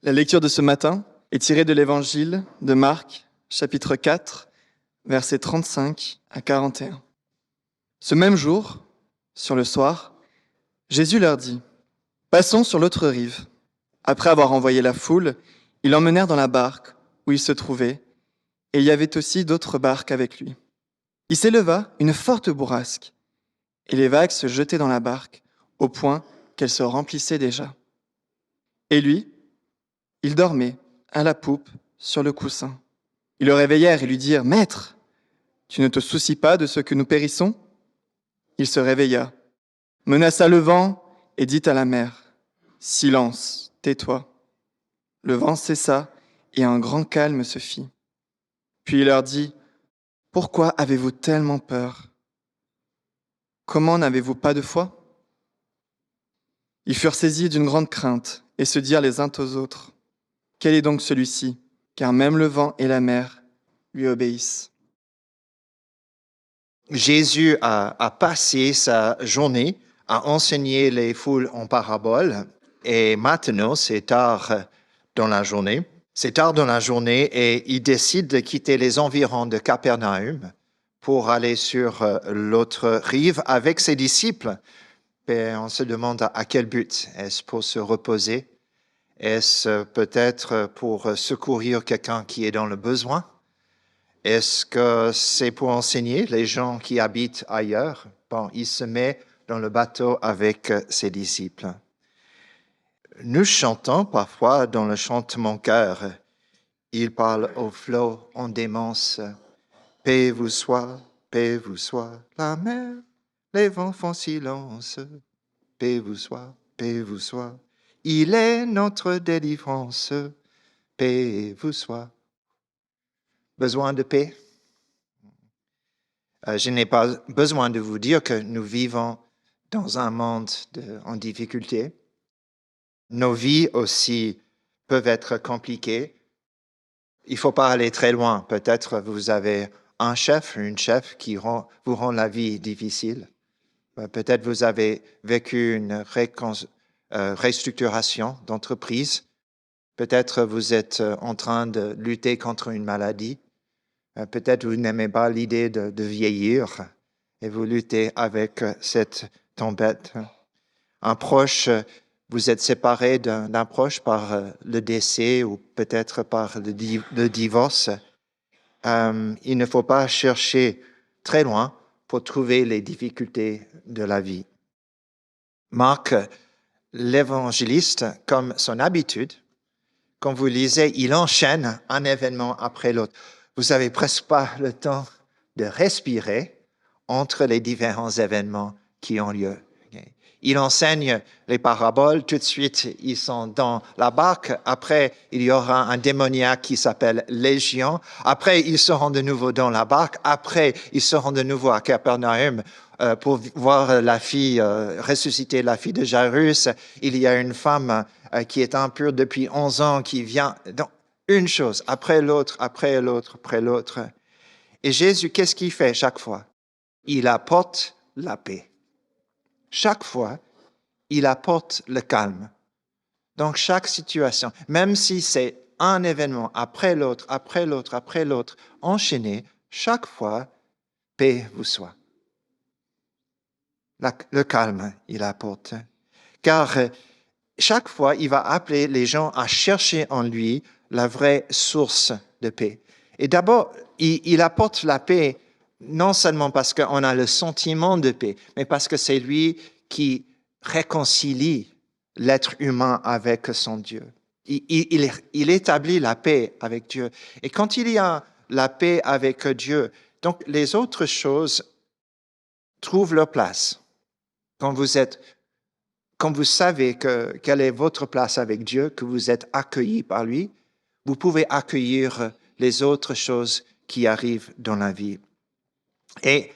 La lecture de ce matin est tirée de l'Évangile de Marc, chapitre 4, versets 35 à 41. Ce même jour, sur le soir, Jésus leur dit : « Passons sur l'autre rive. » Après avoir envoyé la foule, ils l'emmenèrent dans la barque où il se trouvait, et il y avait aussi d'autres barques avec lui. Il s'éleva une forte bourrasque, et les vagues se jetaient dans la barque, au point qu'elle se remplissait déjà. Et lui, il dormait, à la poupe, sur le coussin. Ils le réveillèrent et lui dirent : « Maître, tu ne te soucies pas de ce que nous périssons ? » Il se réveilla, menaça le vent et dit à la mer : « Silence, tais-toi. » Le vent cessa et un grand calme se fit. Puis il leur dit : « Pourquoi avez-vous tellement peur ? Comment n'avez-vous pas de foi ? » Ils furent saisis d'une grande crainte et se dirent les uns aux autres : « Quel est donc celui-ci ? Car même le vent et la mer lui obéissent. » Jésus a passé sa journée à enseigner les foules en parabole et maintenant c'est tard dans la journée. C'est tard dans la journée et il décide de quitter les environs de Capernaum pour aller sur l'autre rive avec ses disciples. Et on se demande à quel but. Est-ce pour se reposer ? Est-ce peut-être pour secourir quelqu'un qui est dans le besoin ? Est-ce que c'est pour enseigner les gens qui habitent ailleurs ? Bon, il se met dans le bateau avec ses disciples. Nous chantons parfois dans le chant de mon cœur. Il parle au flot en démence. Paix vous soit, la mer, les vents font silence. Paix vous soit, paix vous soit. Il est notre délivrance. Paix vous soit. Besoin de paix? Je n'ai pas besoin de vous dire que nous vivons dans un monde en difficulté. Nos vies aussi peuvent être compliquées. Il ne faut pas aller très loin. Peut-être vous avez un chef, une chef qui vous rend la vie difficile. Peut-être vous avez vécu une restructuration d'entreprise. Peut-être vous êtes en train de lutter contre une maladie. Peut-être vous n'aimez pas l'idée de vieillir et vous luttez avec cette tempête. Un proche, vous êtes séparé d'un proche par le décès ou peut-être par le divorce. Il ne faut pas chercher très loin pour trouver les difficultés de la vie. Marc, l'évangéliste, comme son habitude, quand vous lisez, il enchaîne un événement après l'autre. Vous n'avez presque pas le temps de respirer entre les différents événements qui ont lieu. Il enseigne les paraboles, tout de suite ils sont dans la barque, après il y aura un démoniaque qui s'appelle Légion, après ils seront de nouveau dans la barque, après ils seront de nouveau à Capernaum pour voir la fille, ressusciter la fille de Jairus. Il y a une femme qui est impure depuis 11 ans qui vient, donc une chose après l'autre, après l'autre, après l'autre. Et Jésus, qu'est-ce qu'il fait chaque fois ? Il apporte la paix. Chaque fois, il apporte le calme. Dans chaque situation, même si c'est un événement après l'autre, après l'autre, après l'autre, enchaîné, chaque fois, paix vous soit. Le calme, il apporte. Car chaque fois, il va appeler les gens à chercher en lui la vraie source de paix. Et d'abord, il apporte la paix non seulement parce qu'on a le sentiment de paix, mais parce que c'est lui qui réconcilie l'être humain avec son Dieu. Il établit la paix avec Dieu. Et quand il y a la paix avec Dieu, donc les autres choses trouvent leur place. Quand vous savez quelle est votre place avec Dieu, que vous êtes accueilli par lui, vous pouvez accueillir les autres choses qui arrivent dans la vie. Et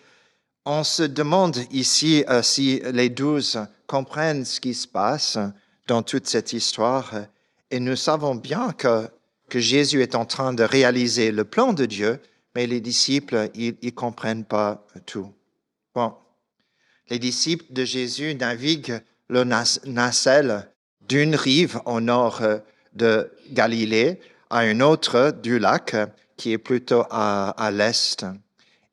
on se demande ici si les 12 comprennent ce qui se passe dans toute cette histoire. Et nous savons bien que Jésus est en train de réaliser le plan de Dieu, mais les disciples, ils ne comprennent pas tout. Bon, les disciples de Jésus naviguent le nacelle d'une rive au nord de Galilée à un autre du lac qui est plutôt à l'est.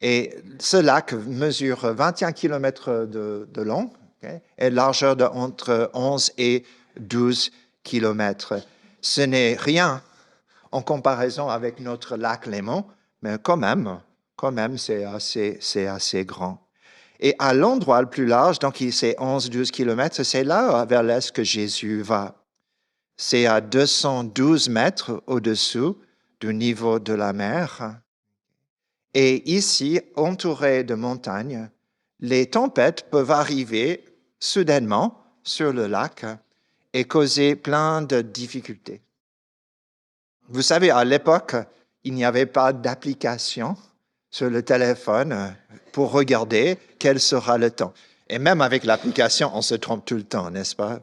Et ce lac mesure 21 km de long, okay, et largeur de entre 11 et 12 km. Ce n'est rien en comparaison avec notre lac Léman, mais quand même c'est assez grand. Et à l'endroit le plus large, donc c'est 11-12 km, c'est là vers l'est que Jésus va. C'est à 212 mètres au-dessous du niveau de la mer. Et ici, entouré de montagnes, les tempêtes peuvent arriver soudainement sur le lac et causer plein de difficultés. Vous savez, à l'époque, il n'y avait pas d'application sur le téléphone pour regarder quel sera le temps. Et même avec l'application, on se trompe tout le temps, n'est-ce pas?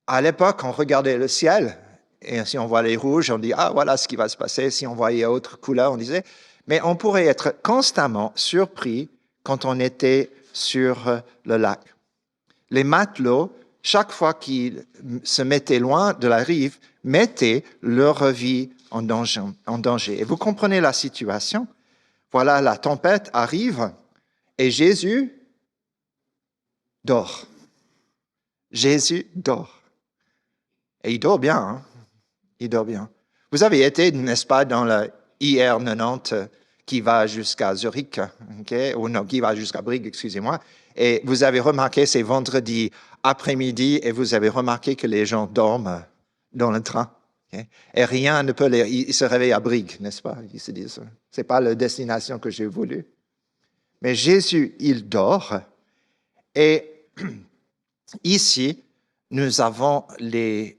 À l'époque, on regardait le ciel, et si on voit les rouges, on dit « Ah, voilà ce qui va se passer ». Si on voyait autre couleur, on disait... Mais on pourrait être constamment surpris quand on était sur le lac. Les matelots, chaque fois qu'ils se mettaient loin de la rive, mettaient leur vie en danger. Et vous comprenez la situation? Voilà, la tempête arrive et Jésus dort. Jésus dort. Et il dort bien, hein? Il dort bien. Vous avez été, n'est-ce pas, dans le IR90 qui va jusqu'à Zurich, okay? Ou non, qui va jusqu'à Brigue, excusez-moi, et vous avez remarqué, c'est vendredi après-midi, et vous avez remarqué que les gens dorment dans le train. Okay? Et rien ne peut ils se réveillent à Brigue, n'est-ce pas? Ils se disent, c'est pas la destination que j'ai voulu. Mais Jésus, il dort, et ici, nous avons les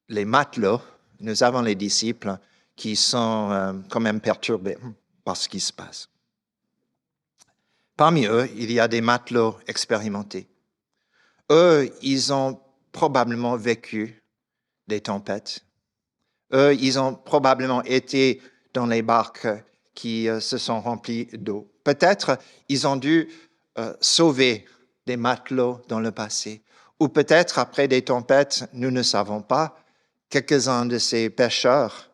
matelots, nous avons les disciples qui sont quand même perturbés par ce qui se passe. Parmi eux, il y a des matelots expérimentés. Eux, ils ont probablement vécu des tempêtes. Eux, ils ont probablement été dans les barques qui se sont remplies d'eau. Peut-être ils ont dû sauver des matelots dans le passé. Ou peut-être après des tempêtes, nous ne savons pas, quelques-uns de ces pêcheurs,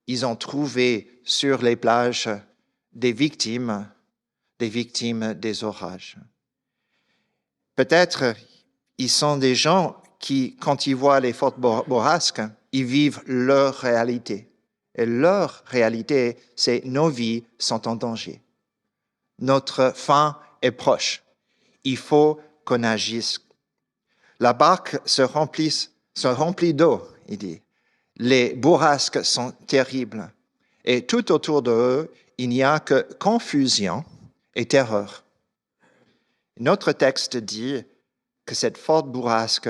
ils ont trouvé sur les plages des victimes des orages. Peut-être ils sont des gens qui, quand ils voient les fortes bourrasques, ils vivent leur réalité. Et leur réalité, c'est nos vies sont en danger. Notre fin est proche. Il faut qu'on agisse. La barque se remplit d'eau, il dit. Les bourrasques sont terribles. Et tout autour d'eux, il n'y a que confusion et terreur. Notre texte dit que cette forte bourrasque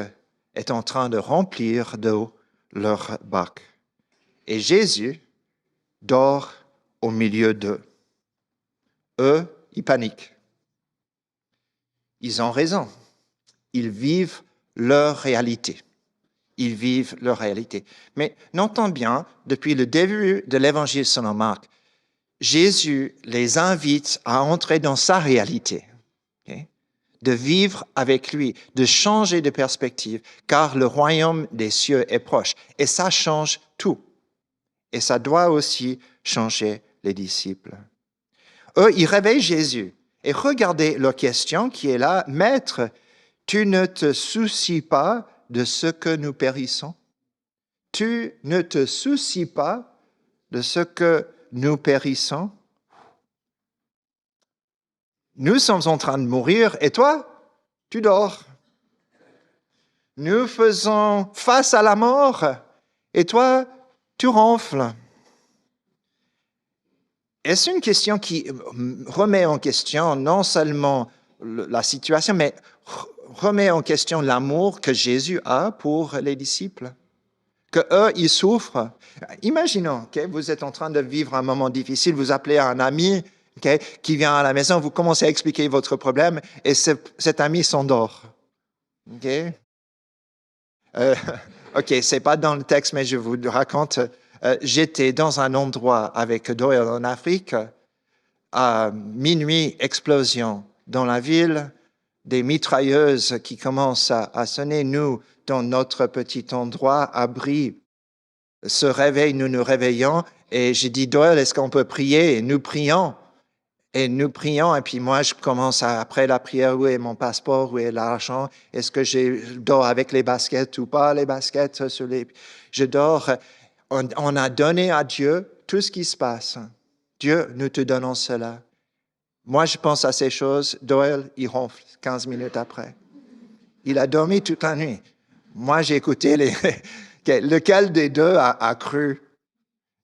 est en train de remplir d'eau leur barque. Et Jésus dort au milieu d'eux. Eux, ils paniquent. Ils ont raison. Ils vivent leur réalité. Ils vivent leur réalité. Mais notons bien, depuis le début de l'évangile selon Marc, Jésus les invite à entrer dans sa réalité, okay? De vivre avec lui, de changer de perspective, car le royaume des cieux est proche. Et ça change tout. Et ça doit aussi changer les disciples. Eux, ils réveillent Jésus. Et regardez leur question qui est là, « Maître, tu ne te soucies pas de ce que nous périssons? Tu ne te soucies pas de ce que nous périssons? Nous sommes en train de mourir et toi, tu dors. Nous faisons face à la mort et toi, tu ronfles. » Est-ce une question qui remet en question non seulement la situation, mais remet en question l'amour que Jésus a pour les disciples? Que eux, ils souffrent. Imaginons, okay, vous êtes en train de vivre un moment difficile, vous appelez un ami okay, qui vient à la maison, vous commencez à expliquer votre problème et cet ami s'endort. OK, c'est pas dans le texte, mais je vous raconte. J'étais dans un endroit avec Doyle en Afrique, à minuit, explosion dans la ville, des mitrailleuses qui commencent à sonner. Nous, dans notre petit endroit, abri, se réveillent, nous nous réveillons. Et j'ai dit, Doyle, est-ce qu'on peut prier? Et nous prions. Et nous prions, et puis moi, je commence après la prière, où est mon passeport, où est l'argent? Est-ce que je dors avec les baskets ou pas, les baskets sur les... Je dors. On a donné à Dieu tout ce qui se passe. Dieu, nous te donnons cela. Moi, je pense à ces choses. Doyle, il ronfle 15 minutes après. Il a dormi toute la nuit. Moi, j'ai écouté lequel des deux a cru?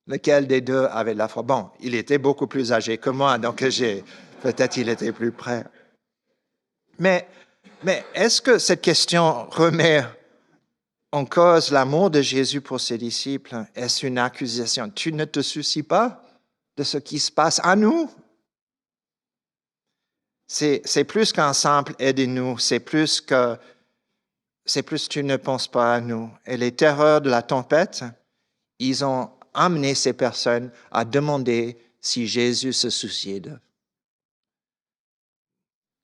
Lequel des deux avait la foi? Bon, il était beaucoup plus âgé que moi, donc peut-être il était plus près. Mais est-ce que cette question remet en cause l'amour de Jésus pour ses disciples? Est-ce une accusation? Tu ne te soucies pas de ce qui se passe à nous? C'est plus qu'un simple « aidez-nous », c'est plus tu ne penses pas à nous. Et les terreurs de la tempête, ils ont amené ces personnes à demander si Jésus se souciait d'eux.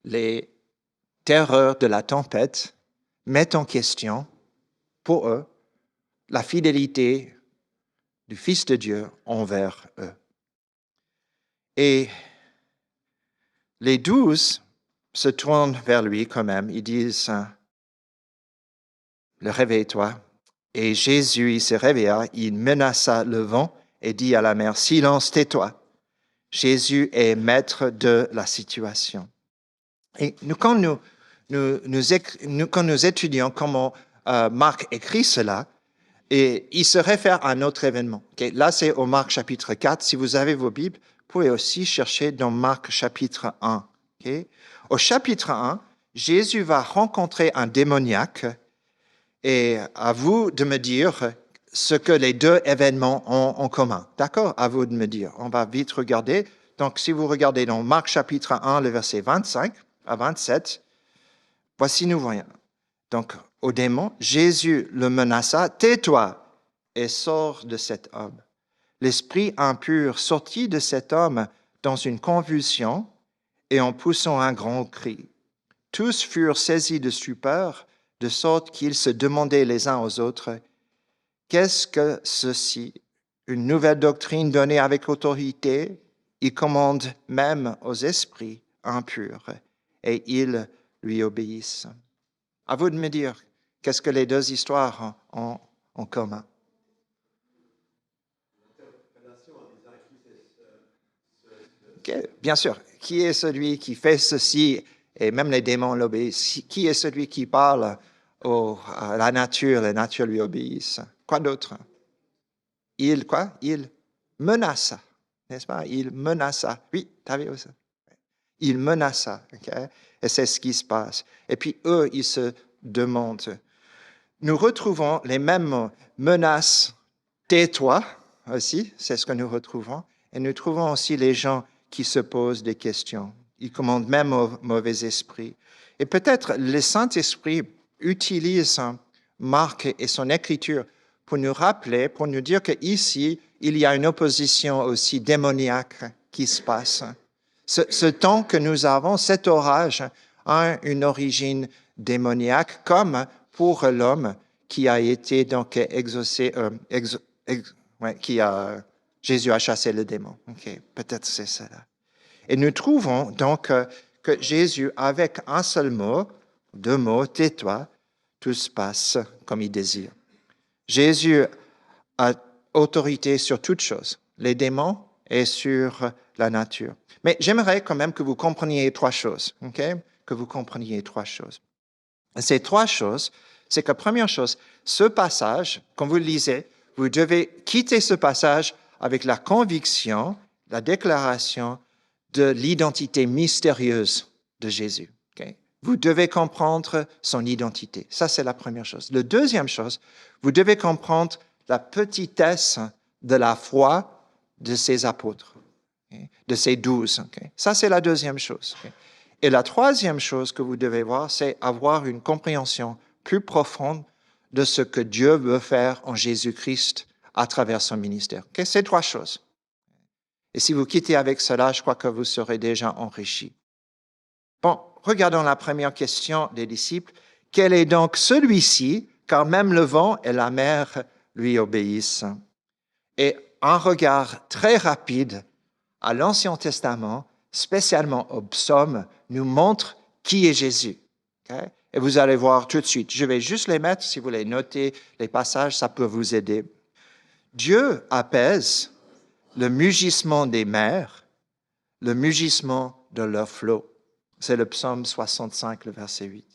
Les terreurs de la tempête mettent en question, pour eux, la fidélité du Fils de Dieu envers eux. Et les 12 se tournent vers lui quand même. Ils disent, « Réveille-toi ». Et Jésus, il se réveilla, il menaça le vent et dit à la mer, « Silence, tais-toi ». Jésus est maître de la situation. Et quand nous étudions comment Marc écrit cela, et il se réfère à un autre événement. Okay? Là, c'est au Marc chapitre 4. Si vous avez vos Bibles, vous pouvez aussi chercher dans Marc chapitre 1. Okay? Au chapitre 1, Jésus va rencontrer un démoniaque. Et à vous de me dire ce que les deux événements ont en commun. D'accord? À vous de me dire. On va vite regarder. Donc, si vous regardez dans Marc chapitre 1, le verset 25 à 27, voici nous voyons. Donc, au démon, Jésus le menaça, « Tais-toi et sors de cet homme. » L'esprit impur sortit de cet homme dans une convulsion et en poussant un grand cri. Tous furent saisis de stupeur, de sorte qu'ils se demandaient les uns aux autres, « Qu'est-ce que ceci? Une nouvelle doctrine donnée avec autorité? Il commande même aux esprits impurs, et ils lui obéissent. » À vous de me dire, qu'est-ce que les deux histoires ont en commun? Okay, bien sûr, qui est celui qui fait ceci? Et même les démons l'obéissent. Qui est celui qui parle à la nature lui obéissent? Quoi d'autre? Il menaça, n'est-ce pas? Il menaça. Oui, tu avais aussi. Il menaça, okay? Et c'est ce qui se passe. Et puis eux, ils se demandent. Nous retrouvons les mêmes menaces. Tais-toi aussi, c'est ce que nous retrouvons. Et nous trouvons aussi les gens qui se posent des questions. Ils commandent même aux mauvais esprits. Et peut-être le Saint-Esprit utilise Marc et son écriture pour nous rappeler, pour nous dire qu'ici, il y a une opposition aussi démoniaque qui se passe. Ce temps que nous avons, cet orage, a une origine démoniaque, comme pour l'homme qui a été donc exaucé, Jésus a chassé le démon. Okay, peut-être c'est cela. Et nous trouvons donc que Jésus, avec un seul mot, 2 mots, tais-toi, tout se passe comme il désire. Jésus a autorité sur toutes choses, les démons et sur la nature. Mais j'aimerais quand même que vous compreniez 3 choses, okay? Que vous compreniez 3 choses. Ces 3 choses, c'est que première chose, ce passage, quand vous le lisez, vous devez quitter ce passage avec la conviction, la déclaration de l'identité mystérieuse de Jésus. Okay? Vous devez comprendre son identité. Ça, c'est la première chose. La deuxième chose, vous devez comprendre la petitesse de la foi de ses apôtres, okay? De ces 12. Okay? Ça, c'est la deuxième chose. Okay? Et la troisième chose que vous devez voir, c'est avoir une compréhension plus profonde de ce que Dieu veut faire en Jésus-Christ à travers son ministère. Okay? Ces 3 choses. Et si vous quittez avec cela, je crois que vous serez déjà enrichi. Bon, regardons la première question des disciples. Quel est donc celui-ci car même le vent et la mer lui obéissent. Et un regard très rapide à l'Ancien Testament, spécialement au psaume, nous montre qui est Jésus. Okay? Et vous allez voir tout de suite. Je vais juste les mettre, si vous voulez noter les passages, ça peut vous aider. Dieu apaise le mugissement des mers, le mugissement de leurs flots. C'est le psaume 65, le verset 8.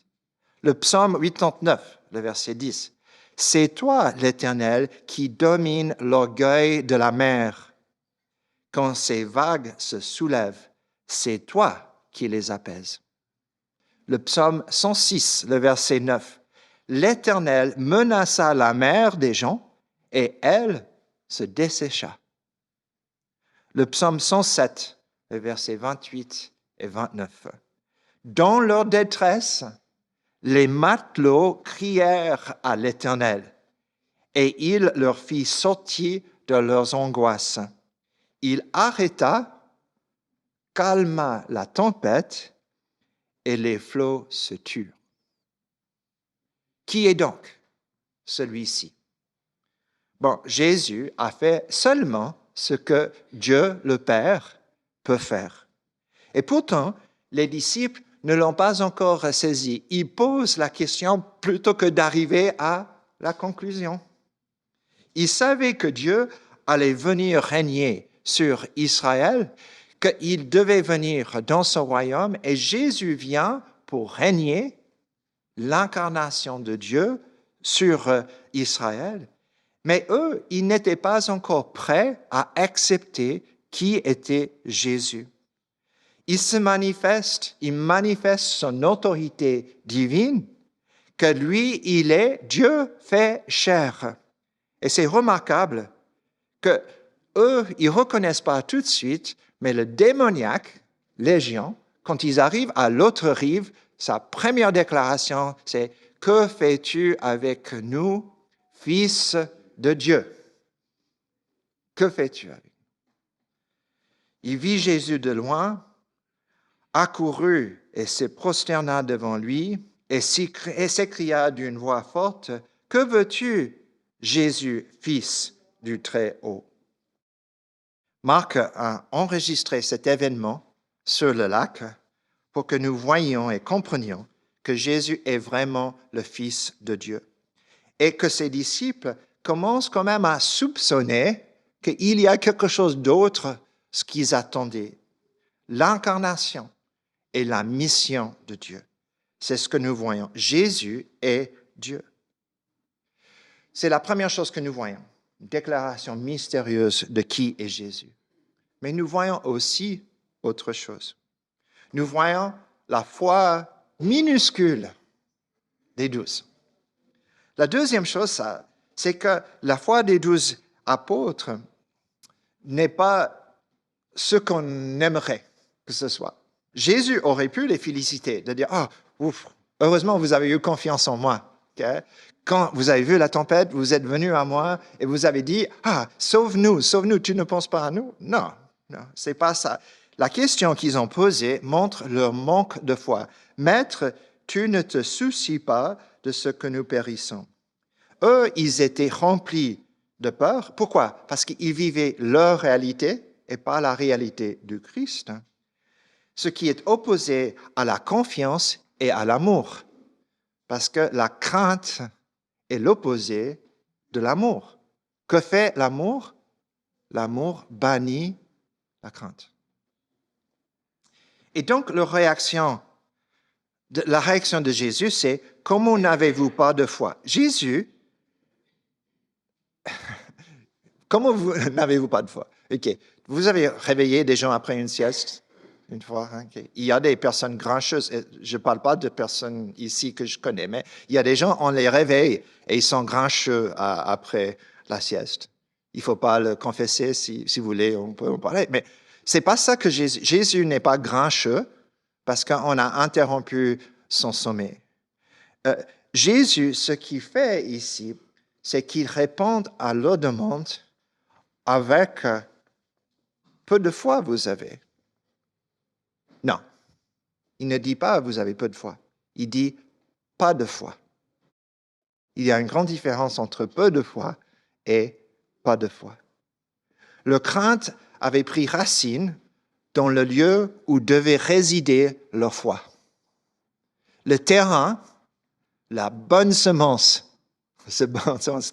Le psaume 89, le verset 10. C'est toi, l'Éternel, qui domine l'orgueil de la mer. Quand ces vagues se soulèvent, c'est toi qui les apaises. Le psaume 106, le verset 9. L'Éternel menaça la mer des gens et elle se dessécha. Le psaume 107, le verset 28 et 29. Dans leur détresse, les matelots crièrent à l'Éternel et il leur fit sortir de leurs angoisses. Il arrêta, calma la tempête et les flots se turent. Qui est donc celui-ci? Bon, Jésus a fait seulement ce que Dieu le Père peut faire. Et pourtant, les disciples ne l'ont pas encore saisi. Ils posent la question plutôt que d'arriver à la conclusion. Ils savaient que Dieu allait venir régner sur Israël, qu'il devait venir dans son royaume, et Jésus vient pour régner l'incarnation de Dieu sur Israël. Mais eux, ils n'étaient pas encore prêts à accepter qui était Jésus. Il manifeste son autorité divine, que lui, il est Dieu fait chair. Et c'est remarquable que eux, ils ne reconnaissent pas tout de suite, mais le démoniaque, Légion, quand ils arrivent à l'autre rive, sa première déclaration, c'est « Que fais-tu avec nous, fils de Dieu? Que fais-tu avec nous? » Il vit Jésus de loin, accourut et se prosterna devant lui et s'écria d'une voix forte, « Que veux-tu, Jésus, fils du Très-Haut? » Marc a enregistré cet événement sur le lac pour que nous voyions et comprenions que Jésus est vraiment le Fils de Dieu et que ses disciples commencent quand même à soupçonner qu'il y a quelque chose d'autre, ce qu'ils attendaient. L'incarnation et la mission de Dieu. C'est ce que nous voyons. Jésus est Dieu. C'est la première chose que nous voyons. Une déclaration mystérieuse de qui est Jésus. Mais nous voyons aussi autre chose. Nous voyons la foi minuscule des 12. La deuxième chose, c'est que la foi des 12 apôtres n'est pas ce qu'on aimerait que ce soit. Jésus aurait pu les féliciter, de dire « Ah, ouf, heureusement vous avez eu confiance en moi. Okay? Quand vous avez vu la tempête, vous êtes venus à moi et vous avez dit « Ah, sauve-nous, sauve-nous, tu ne penses pas à nous ?» Non, non, c'est pas ça. La question qu'ils ont posée montre leur manque de foi. « Maître, tu ne te soucies pas de ce que nous périssons. » Eux, ils étaient remplis de peur. Pourquoi? Parce qu'ils vivaient leur réalité et pas la réalité du Christ. Ce qui est opposé à la confiance et à l'amour. Parce que la crainte est l'opposé de l'amour. Que fait l'amour? L'amour bannit la crainte. Et donc, la réaction de Jésus, c'est « Comment n'avez-vous pas de foi ?» Jésus, comment n'avez-vous pas de foi? Ok. Vous avez réveillé des gens après une sieste une fois. Okay. Il y a des personnes grincheuses. Je ne parle pas de personnes ici que je connais, mais il y a des gens, on les réveille et ils sont grincheux après la sieste. Il ne faut pas le confesser si vous voulez, on peut en parler. Mais ce n'est pas ça que Jésus n'est pas grincheux parce qu'on a interrompu son sommeil. Jésus, ce qu'il fait ici, c'est qu'il répond à leur demande avec peu de foi vous avez. Non, il ne dit pas vous avez peu de foi. Il dit pas de foi. Il y a une grande différence entre peu de foi et pas de foi. Leur crainte avait pris racine dans le lieu où devait résider leur foi. Le terrain, la bonne semence, c'est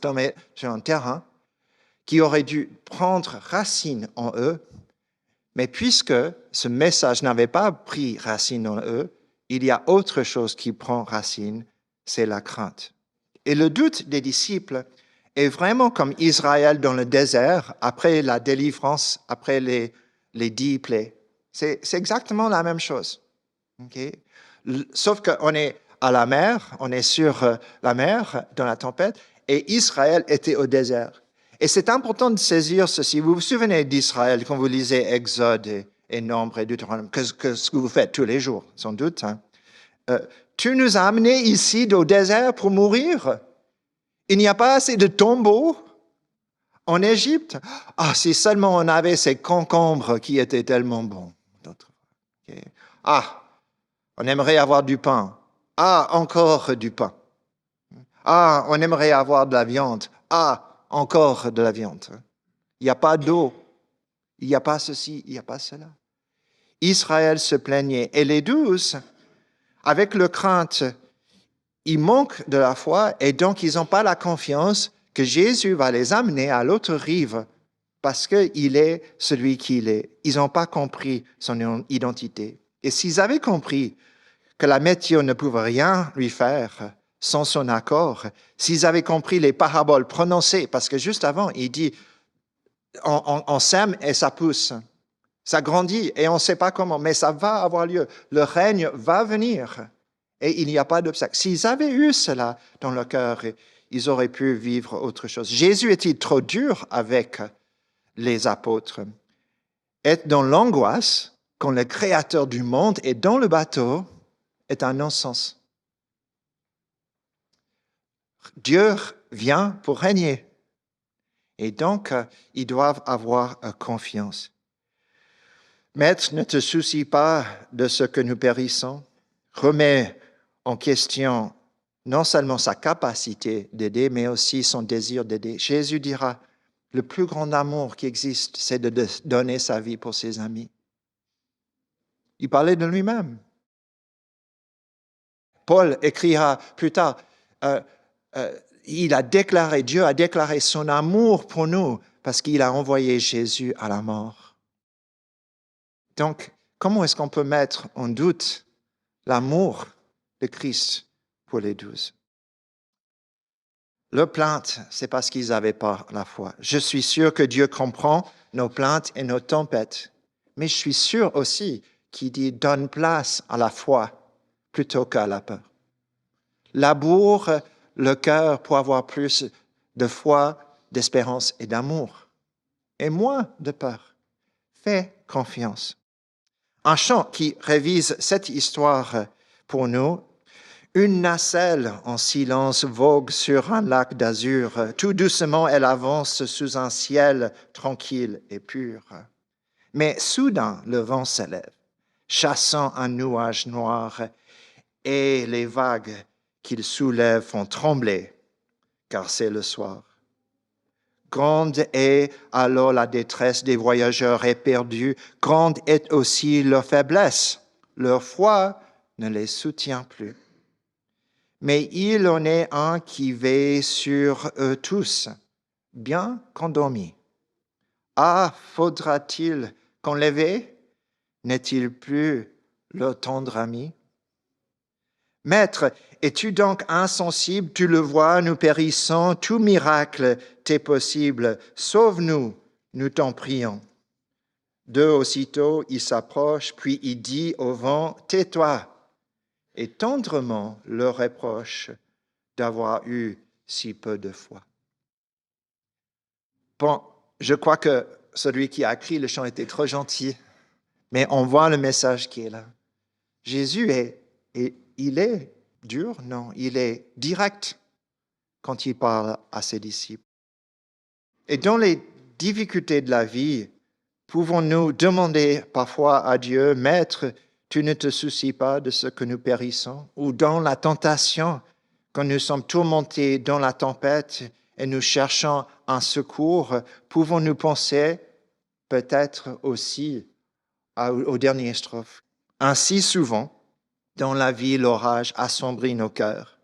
tombé sur un terrain qui aurait dû prendre racine en eux, mais puisque ce message n'avait pas pris racine en eux, il y a autre chose qui prend racine, c'est la crainte. Et le doute des disciples est vraiment comme Israël dans le désert, après la délivrance, après les 10 plaies. C'est exactement la même chose. Okay? Sauf qu'on est à la mer, on est sur la mer dans la tempête, et Israël était au désert. Et c'est important de saisir ceci. Vous vous souvenez d'Israël quand vous lisez Exode et Nombre et Deutéronome, ce que vous faites tous les jours, sans doute. Hein? Tu nous as amenés ici au désert pour mourir. Il n'y a pas assez de tombeaux en Égypte. Ah, si seulement on avait ces concombres qui étaient tellement bons. Okay. Ah, on aimerait avoir du pain. Ah, encore du pain. Ah, on aimerait avoir de la viande. Ah, encore de la viande. Il n'y a pas d'eau. Il n'y a pas ceci, il n'y a pas cela. Israël se plaignait. Et les 12, avec leur crainte, ils manquent de la foi et donc ils n'ont pas la confiance que Jésus va les amener à l'autre rive parce qu'il est celui qu'il est. Ils n'ont pas compris son identité. Et s'ils avaient compris que la météo ne pouvait rien lui faire sans son accord, s'ils avaient compris les paraboles prononcées, parce que juste avant, il dit, on sème et ça pousse, ça grandit et on ne sait pas comment, mais ça va avoir lieu, le règne va venir et il n'y a pas d'obstacle. S'ils avaient eu cela dans leur cœur, ils auraient pu vivre autre chose. Jésus est-il trop dur avec les apôtres? Être dans l'angoisse quand le Créateur du monde est dans le bateau est un non-sens. Dieu vient pour régner. Et donc, ils doivent avoir confiance. Maître, ne te soucie pas de ce que nous périssons. Remets en question non seulement sa capacité d'aider, mais aussi son désir d'aider. Jésus dira, le plus grand amour qui existe, c'est de donner sa vie pour ses amis. Il parlait de lui-même. Paul écrira plus tard, Dieu a déclaré son amour pour nous parce qu'il a envoyé Jésus à la mort. Donc, comment est-ce qu'on peut mettre en doute l'amour de Christ pour les 12? Leur plainte, c'est parce qu'ils n'avaient pas la foi. Je suis sûr que Dieu comprend nos plaintes et nos tempêtes, mais je suis sûr aussi qu'il dit donne place à la foi plutôt qu'à la peur. Laboure le cœur pour avoir plus de foi, d'espérance et d'amour, et moins de peur. Fais confiance. Un chant qui révise cette histoire pour nous. Une nacelle en silence vogue sur un lac d'azur. Tout doucement, elle avance sous un ciel tranquille et pur. Mais soudain, le vent s'élève, chassant un nuage noir, et les vagues qu'il soulève font trembler, car c'est le soir. Grande est alors la détresse des voyageurs éperdus, grande est aussi leur faiblesse, leur foi ne les soutient plus. Mais il en est un qui veille sur eux tous, bien qu'endormis. Ah, faudra-t-il qu'on l'éveille? N'est-il plus leur tendre ami? Maître, es-tu donc insensible? Tu le vois, nous périssons, tout miracle t'est possible. Sauve-nous, nous t'en prions. D'eux aussitôt, il s'approche, puis il dit au vent, tais-toi, et tendrement leur reproche d'avoir eu si peu de foi. Bon, je crois que celui qui a écrit le chant était trop gentil, mais on voit le message qui est là. Jésus il est dur? Non, il est direct quand il parle à ses disciples. Et dans les difficultés de la vie, pouvons-nous demander parfois à Dieu, Maître, tu ne te soucies pas de ce que nous périssons? Ou dans la tentation, quand nous sommes tourmentés dans la tempête et nous cherchons un secours, pouvons-nous penser peut-être aussi aux dernières strophes. Ainsi souvent, dans la vie, l'orage assombrit nos cœurs.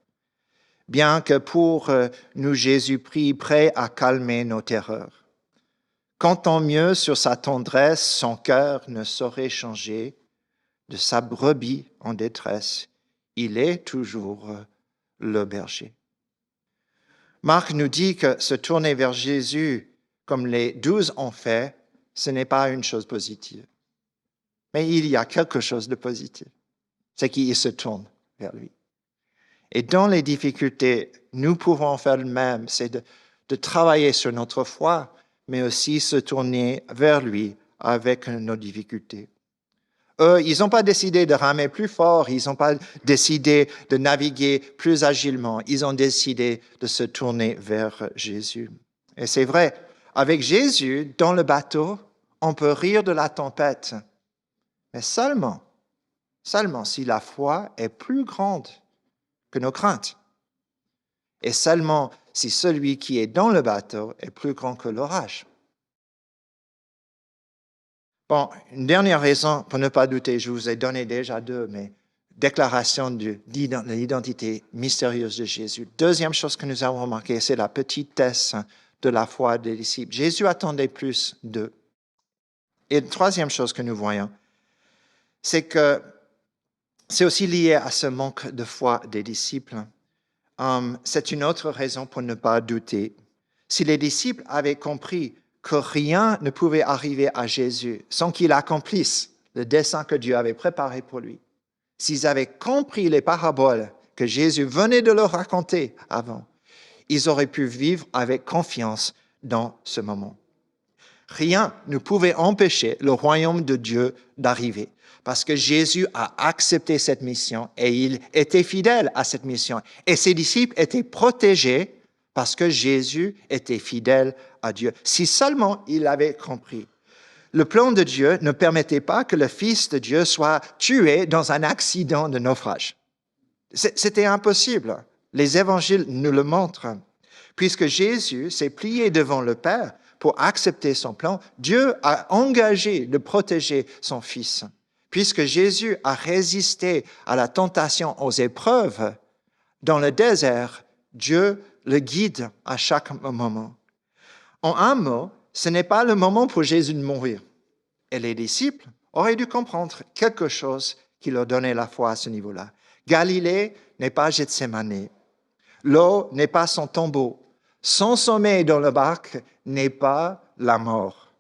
Bien que pour nous Jésus prie, prêt à calmer nos terreurs. Comptant mieux sur sa tendresse, son cœur ne saurait changer. De sa brebis en détresse, il est toujours le berger. Marc nous dit que se tourner vers Jésus, comme les 12 ont fait, ce n'est pas une chose positive. Mais il y a quelque chose de positif. C'est qu'ils se tournent vers lui. Et dans les difficultés, nous pouvons faire le même, c'est de travailler sur notre foi, mais aussi se tourner vers lui avec nos difficultés. Eux, ils n'ont pas décidé de ramer plus fort, ils n'ont pas décidé de naviguer plus agilement, ils ont décidé de se tourner vers Jésus. Et c'est vrai, avec Jésus, dans le bateau, on peut rire de la tempête, mais seulement si la foi est plus grande que nos craintes. Et seulement si celui qui est dans le bateau est plus grand que l'orage. Bon, une dernière raison pour ne pas douter, je vous ai donné déjà 2, mais déclaration de l'identité mystérieuse de Jésus. Deuxième chose que nous avons remarquée, c'est la petitesse de la foi des disciples. Jésus attendait plus d'eux. Et la troisième chose que nous voyons, c'est que c'est aussi lié à ce manque de foi des disciples. C'est une autre raison pour ne pas douter. Si les disciples avaient compris que rien ne pouvait arriver à Jésus sans qu'il accomplisse le dessein que Dieu avait préparé pour lui, s'ils avaient compris les paraboles que Jésus venait de leur raconter avant, ils auraient pu vivre avec confiance dans ce moment. Rien ne pouvait empêcher le royaume de Dieu d'arriver parce que Jésus a accepté cette mission et il était fidèle à cette mission. Et ses disciples étaient protégés parce que Jésus était fidèle à Dieu. Si seulement il avait compris. Le plan de Dieu ne permettait pas que le Fils de Dieu soit tué dans un accident de naufrage. C'était impossible. Les évangiles nous le montrent. Puisque Jésus s'est plié devant le Père pour accepter son plan, Dieu a engagé de protéger son Fils. Puisque Jésus a résisté à la tentation, aux épreuves, dans le désert, Dieu le guide à chaque moment. En un mot, ce n'est pas le moment pour Jésus de mourir. Et les disciples auraient dû comprendre quelque chose qui leur donnait la foi à ce niveau-là. Galilée n'est pas Gethsémane. L'eau n'est pas son tombeau. Son sommeil dans le barque n'est pas la mort.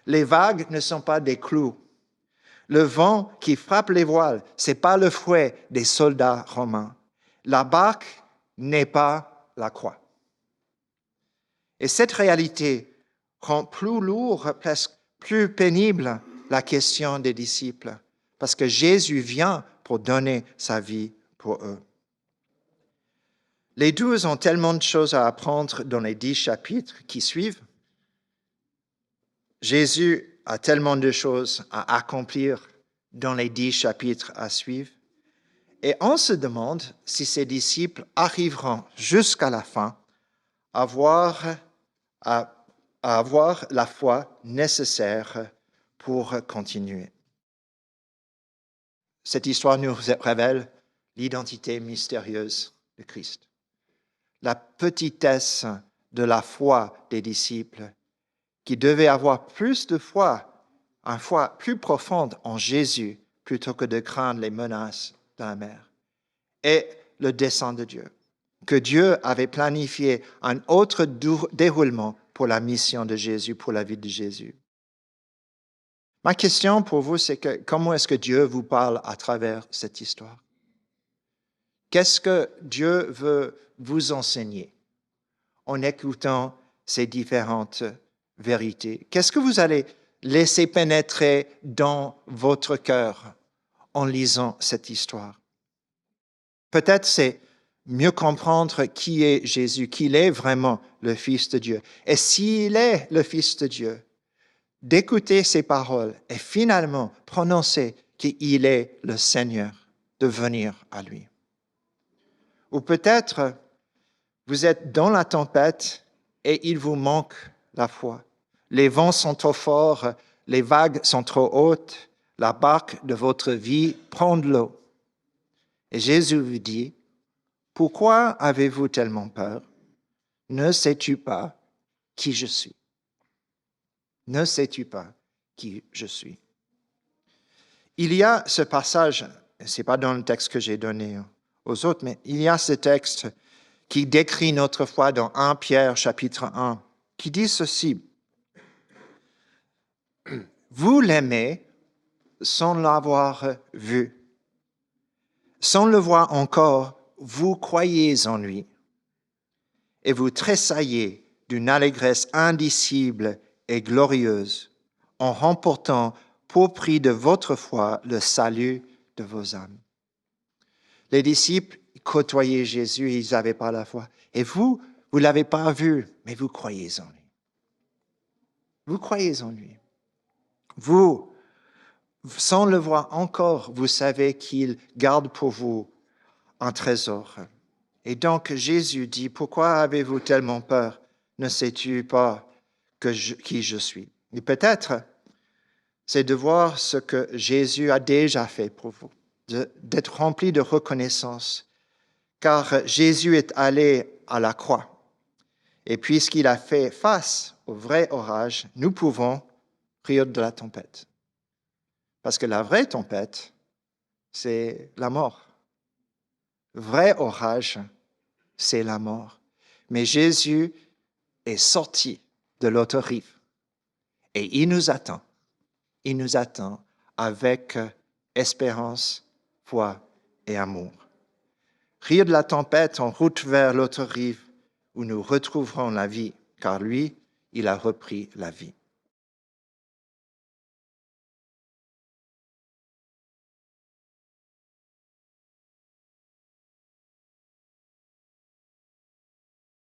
Les vagues ne sont pas des clous. Le vent qui frappe les voiles, ce n'est pas le fouet des soldats romains. La barque n'est pas la croix. Et cette réalité rend plus lourd, presque plus pénible, la question des disciples, parce que Jésus vient pour donner sa vie pour eux. Les 12 ont tellement de choses à apprendre dans les 10 chapitres qui suivent. Jésus a tellement de choses à accomplir dans les 10 chapitres à suivre. Et on se demande si ces disciples arriveront jusqu'à la fin à avoir la foi nécessaire pour continuer. Cette histoire nous révèle l'identité mystérieuse de Christ. La petitesse de la foi des disciples qui devaient avoir plus de foi, une foi plus profonde en Jésus plutôt que de craindre les menaces de la mer. Et le dessein de Dieu, que Dieu avait planifié un autre déroulement pour la mission de Jésus, pour la vie de Jésus. Ma question pour vous, c'est que comment est-ce que Dieu vous parle à travers cette histoire? Qu'est-ce que Dieu veut vous enseigner en écoutant ces différentes vérités? Qu'est-ce que vous allez laisser pénétrer dans votre cœur en lisant cette histoire? Peut-être c'est mieux comprendre qui est Jésus, qu'il est vraiment le Fils de Dieu. Et s'il est le Fils de Dieu, d'écouter ses paroles et finalement prononcer qu'il est le Seigneur, de venir à lui. Ou peut-être vous êtes dans la tempête et il vous manque la foi. Les vents sont trop forts, les vagues sont trop hautes, la barque de votre vie prend de l'eau. Et Jésus vous dit, pourquoi avez-vous tellement peur? Ne sais-tu pas qui je suis? Ne sais-tu pas qui je suis? Il y a ce passage, ce n'est pas dans le texte que j'ai donné aux autres, mais il y a ce texte qui décrit notre foi dans 1 Pierre chapitre 1, qui dit ceci. Vous l'aimez sans l'avoir vu. Sans le voir encore, vous croyez en lui et vous tressaillez d'une allégresse indicible et glorieuse en remportant pour prix de votre foi le salut de vos âmes. Les disciples côtoyaient Jésus et ils n'avaient pas la foi. Et vous ne l'avez pas vu, mais vous croyez en lui. Vous croyez en lui. Vous, sans le voir encore, vous savez qu'il garde pour vous un trésor. Et donc Jésus dit, pourquoi avez-vous tellement peur? Ne sais-tu pas qui je suis? Et peut-être, c'est de voir ce que Jésus a déjà fait pour vous, d'être rempli de reconnaissance, car Jésus est allé à la croix. Et puisqu'il a fait face au vrai orage, nous pouvons rire de la tempête. Parce que la vraie tempête, c'est la mort. Le vrai orage, c'est la mort. Mais Jésus est sorti de l'autre rive et il nous attend. Il nous attend avec espérance, foi et amour. Rire de la tempête en route vers l'autre rive où nous retrouverons la vie, car lui, il a repris la vie.